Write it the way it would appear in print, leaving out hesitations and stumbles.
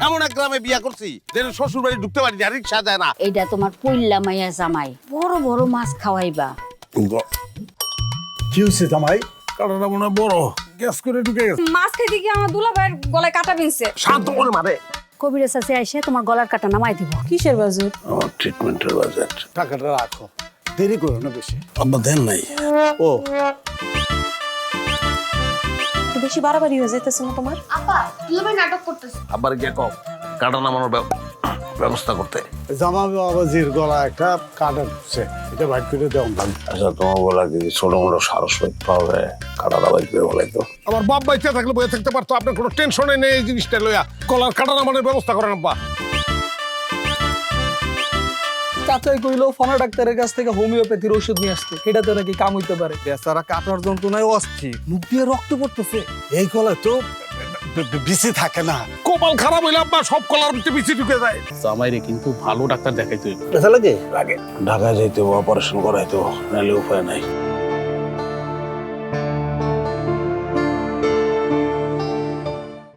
এমন এক গ্রামে বিয়া করছি যে শ্বশুর বাড়ি ঢুকতে পারি না, রিক্সা যায় না। এইটা তোমার পইল্লা মাইয়া জামাই, বড় বড় মাছ খাওয়াইবা। কি হয়েছে জামাই? কাটাটা মনে হয় বড়, গ্যাস করে ঢুকে গেছে। মাছ খাইতে গিয়ে আমার দুলাভাইয়ের গলায় কাটা বিনছে। শান্ত করে মারে। কবিরের কাছে আইসে তোমার গলার কাটা নামাই দিব। কিসের বাজেট? আমার ট্রিটমেন্টের বাজেট। টাকাটা রাখো, দেরি করো না বেশি। আব্বা দেন নাই। ও একটু বেশি বাড়াবাড়ি হয়ে যাইতেছে না তোমার? আপা দুলাভাই নাটক করতেছে। আব্বার গিয়ে কম কাটা নামানোর ব্যবস্থা করতে। জামা বাবাজির গলা একটা কাটা ঢুকছে, এটা বাইর করে দেওয়া ভালো। আচ্ছা তোমার বলা কি ছোট মোটো সারস করতে হবে, কাটাটা বাইক করে বলাই তো। আমার বাপ বাইতে থাকলে বয়ে থাকতে পারতো, আপনার কোনো টেনশনে নেই এই জিনিসটা লইয়া। গলার কাটা নামানোর ব্যবস্থা করেন আব্বা। চাচাই কইলো ফনা ডাক্তারের কাছ থেকে হোমিওপ্যাথির ওষুধ নিয়ে আসতে, এটাতে নাকি কাম হইতে পারে। বেচারা কাটার যন্ত্রণায় অস্থির, মুখ দিয়ে রক্ত পড়তেছে। এই গলায় তো বেশি থাকে না। কপাল খারাপ হইলে আব্বা সব কলার ভিতরে বিচি ঢুকে যায়। জামাইরে কিন্তু ভালো ডাক্তার দেখাইতে হইবে। ব্যথা লাগে? ঢাকায় যাইতে হবে, অপারেশন করাইতে হবে, নাহলে উপায় নাই।